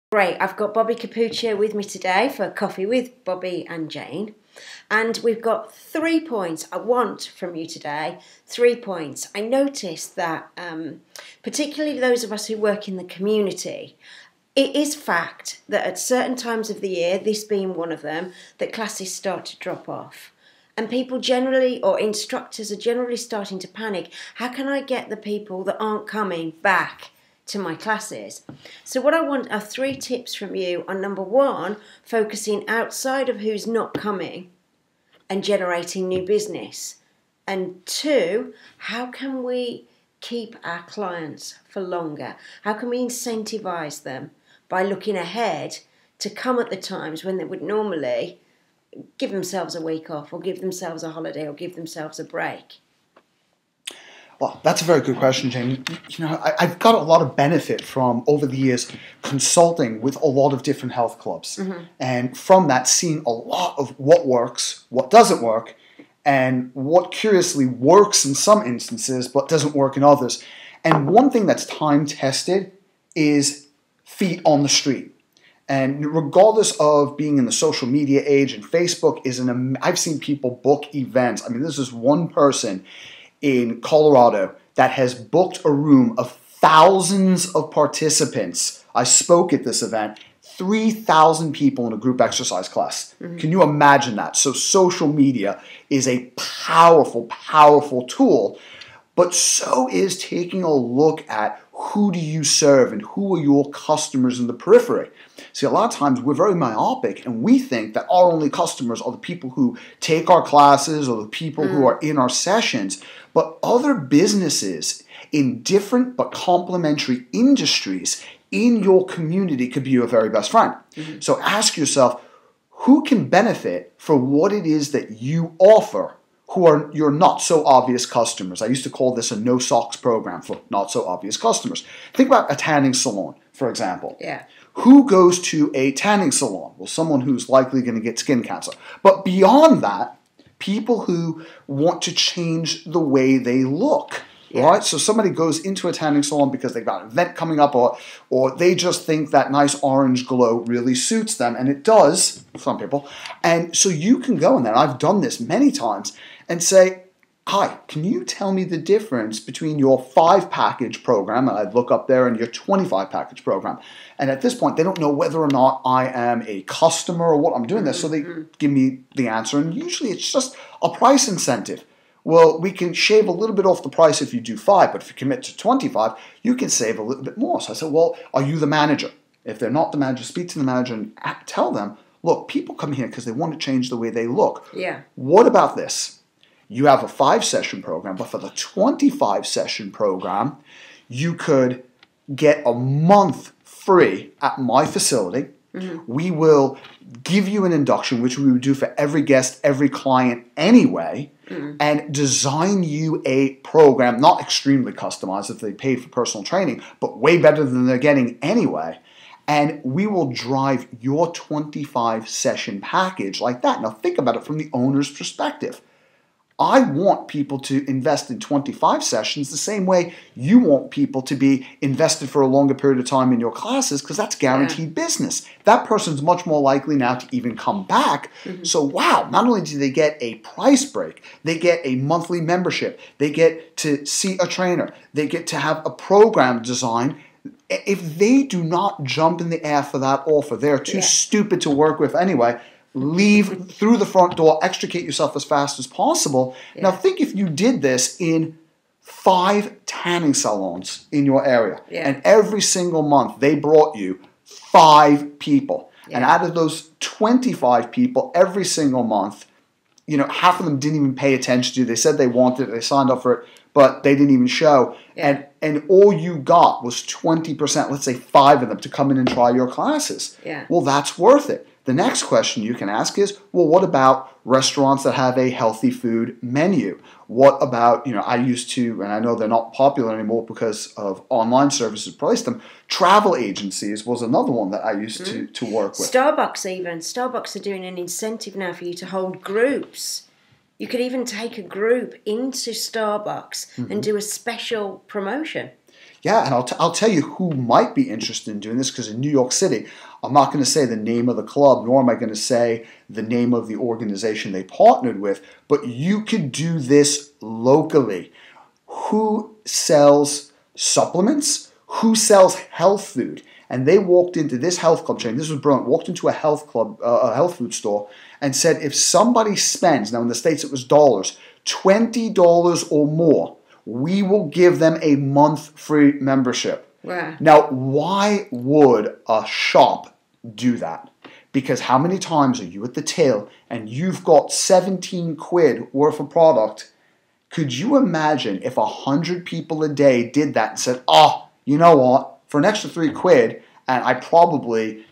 Great, I've got Bobby Capuccio with me today for Coffee with Bobby and Jane. And we've got 3 points I want from you today. 3 points. I noticed that, particularly those of us who work in the community, it is fact that at certain times of the year, this being one of them, that classes start to drop off. And people generally, or instructors are generally starting to panic. How can I get the people that aren't coming back to my classes? So what I want are 3 tips from you on number 1, focusing outside of who's not coming and generating new business. And 2, how can we keep our clients for longer? How can we incentivize them by looking ahead to come at the times when they would normally give themselves a week off or give themselves a holiday or give themselves a break? Well, that's a very good question, Jane. I've got a lot of benefit from, over the years, consulting with a lot of different health clubs. And from that, seeing a lot of what works, what doesn't work, and what curiously works in some instances but doesn't work in others. And one thing that's time-tested is feet on the street. And regardless of being in the social media age, and Facebook is I've seen people book events. I mean, this is one person in Colorado that has booked a room of thousands of participants. I spoke at this event, 3,000 people in a group exercise class. Can you imagine that? So social media is a powerful, powerful tool, but so is taking a look at who do you serve and who are your customers in the periphery. See, a lot of times we're very myopic and we think that our only customers are the people who take our classes or the people who are in our sessions. But other businesses in different but complementary industries in your community could be your very best friend. So ask yourself, who can benefit from what it is that you offer who are your not so obvious customers? I used to call this a no socks program for not so obvious customers. Think about a tanning salon, for example. Yeah. Who goes to a tanning salon? Well, someone who's likely going to get skin cancer. But beyond that, people who want to change the way they look. Right? So somebody goes into a tanning salon because they've got an event coming up, or they just think that nice orange glow really suits them, and it does, some people. And so you can go in there, I've done this many times, and say, hi, can you tell me the difference between your 5-package program, and I'd look up there, and your 25-package program. And at this point, they don't know whether or not I am a customer or what I'm doing this, so they give me the answer, and usually it's just a price incentive. Well, we can shave a little bit off the price if you do 5, but if you commit to 25, you can save a little bit more. So I said, well, are you the manager? If they're not the manager, speak to the manager and tell them, look, people come here because they want to change the way they look. Yeah. What about this? You have a 5-session program, but for the 25-session program, you could get a month free at my facility. We will give you an induction, which we would do for every guest, every client anyway, and design you a program, not extremely customized if they paid for personal training, but way better than they're getting anyway. And we will drive your 25-session package like that. Now think about it from the owner's perspective. I want people to invest in 25 sessions the same way you want people to be invested for a longer period of time in your classes, because that's guaranteed business. That person's much more likely now to even come back. So wow, not only do they get a price break, they get a monthly membership, they get to see a trainer, they get to have a program design. If they do not jump in the air for that offer, they're too stupid to work with anyway. Leave through the front door, extricate yourself as fast as possible. Now think if you did this in 5 tanning salons in your area, and every single month they brought you 5 people. And out of those 25 people, every single month, half of them didn't even pay attention to you. They said they wanted it, they signed up for it, but they didn't even show. And all you got was 20%, let's say 5 of them, to come in and try your classes. Well, that's worth it. The next question you can ask is, well, what about restaurants that have a healthy food menu? What about, I used to, and I know they're not popular anymore because of online services placed them, travel agencies was another one that I used to work with. Starbucks even. Starbucks are doing an incentive now for you to hold groups. You could even take a group into Starbucks and do a special promotion. Yeah, and I'll tell you who might be interested in doing this, because in New York City, I'm not going to say the name of the club, nor am I going to say the name of the organization they partnered with, but you could do this locally. Who sells supplements? Who sells health food? And they walked into this health club chain, this was brilliant, walked into a health club, a health food store, and said if somebody spends, now in the States it was dollars, $20 or more, we will give them a month free membership. Wow. Now, why would a shop do that? Because how many times are you at the till and you've got 17 quid worth of product? Could you imagine if 100 people a day did that and said, oh, you know what, for an extra 3 quid, and I probably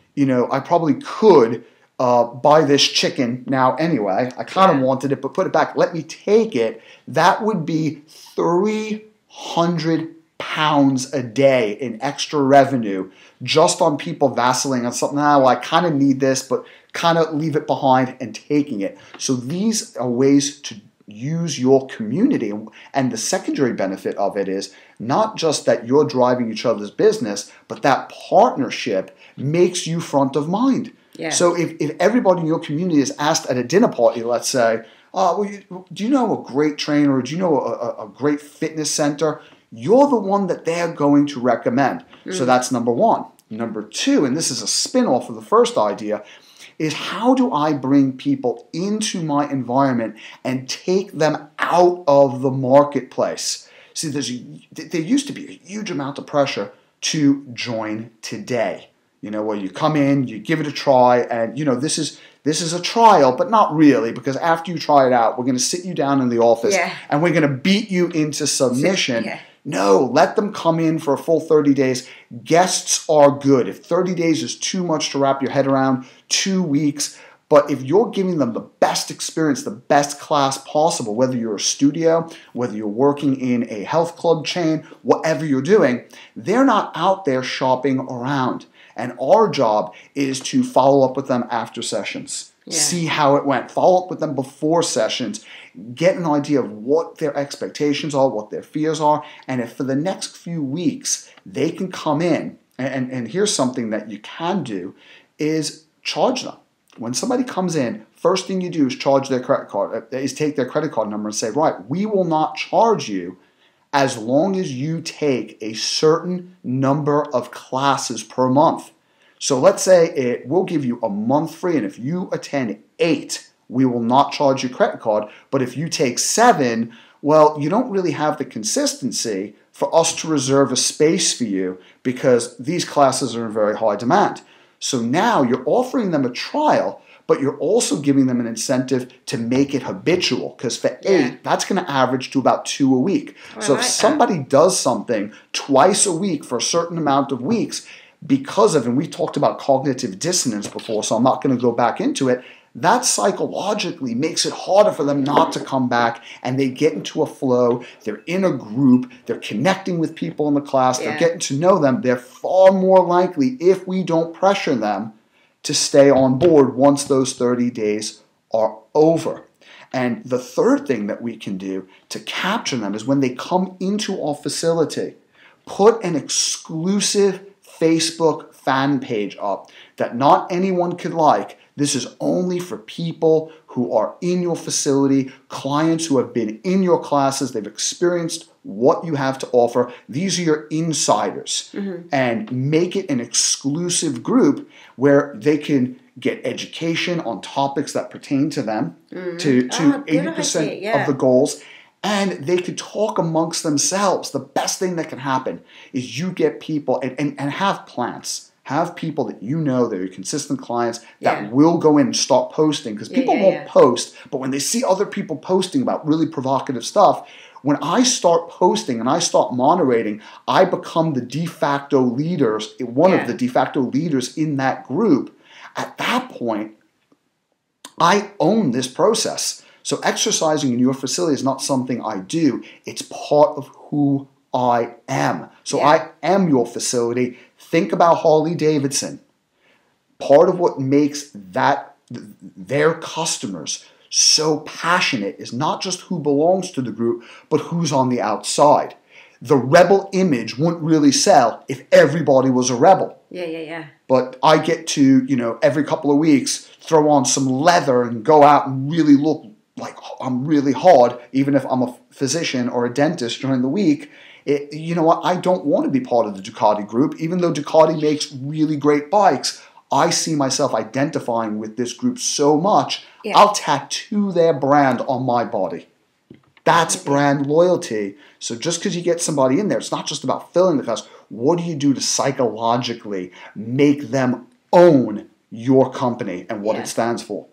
could buy this chicken now anyway. I kind of wanted it, but put it back. Let me take it. That would be 300 pounds a day in extra revenue just on people vacillating on something. Well, I kind of need this, but kind of leave it behind and taking it. So these are ways to use your community. And the secondary benefit of it is not just that you're driving each other's business, but that partnership makes you front of mind. Yeah. So if everybody in your community is asked at a dinner party, let's say, do you know a great trainer, or do you know a great fitness center? You're the one that they're going to recommend. So that's number one. Number two, and this is a spin-off of the first idea, is how do I bring people into my environment and take them out of the marketplace? See, there used to be a huge amount of pressure to join today. Where you come in, you give it a try, and this is a trial, but not really, because after you try it out, we're going to sit you down in the office and we're going to beat you into submission. Yeah. No, let them come in for a full 30 days. Guests are good. If 30 days is too much to wrap your head around, 2 weeks. But if you're giving them the best experience, the best class possible, whether you're a studio, whether you're working in a health club chain, whatever you're doing, they're not out there shopping around. And our job is to follow up with them after sessions. Yeah. See how it went. Follow up with them before sessions. Get an idea of what their expectations are, what their fears are. And if for the next few weeks they can come in, and here's something that you can do, is charge them. When somebody comes in, first thing you do is charge their credit card, is take their credit card number and say, right, we will not charge you as long as you take a certain number of classes per month. So let's say it will give you a month free, and if you attend 8, we will not charge your credit card. But if you take 7, well, you don't really have the consistency for us to reserve a space for you, because these classes are in very high demand. So now you're offering them a trial, but you're also giving them an incentive to make it habitual, because for 8, that's going to average to about 2 a week. So if somebody does something twice a week for a certain amount of weeks, because of, and we talked about cognitive dissonance before, so I'm not going to go back into it, that psychologically makes it harder for them not to come back, and they get into a flow, they're in a group, they're connecting with people in the class, they're getting to know them. They're far more likely, if we don't pressure them, to stay on board once those 30 days are over. And the third thing that we can do to capture them is when they come into our facility, put an exclusive Facebook fan page up that not anyone could like. This is only for people who are in your facility, clients who have been in your classes, they've experienced what you have to offer. These are your insiders. And make it an exclusive group where they can get education on topics that pertain to them, to 80% of the goals. And they could talk amongst themselves. The best thing that can happen is you get people and have plants. Have people that you know that are consistent clients that will go in and start posting, because people won't post, but when they see other people posting about really provocative stuff, when I start posting and I start moderating, I become the de facto leaders, one of the de facto leaders in that group. At that point, I own this process. So exercising in your facility is not something I do. It's part of who I am. So I am your facility. Think about Harley Davidson. Part of what makes their customers so passionate is not just who belongs to the group, but who's on the outside. the rebel image wouldn't really sell if everybody was a rebel. Yeah. But I get to, every couple of weeks throw on some leather and go out and really look like I'm really hard, even if I'm a physician or a dentist during the week. You know what? I don't want to be part of the Ducati group, even though Ducati makes really great bikes. I see myself identifying with this group so much, I'll tattoo their brand on my body. That's brand loyalty. So just because you get somebody in there, it's not just about filling the class. What do you do to psychologically make them own your company and what it stands for?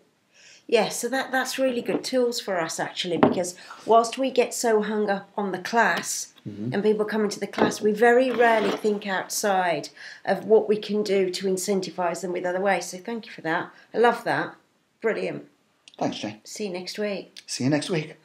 Yeah, so that's really good tools for us, actually, because whilst we get so hung up on the class and people coming to the class, we very rarely think outside of what we can do to incentivise them with other ways. So thank you for that. I love that. Brilliant. Thanks, Jane. See you next week. See you next week.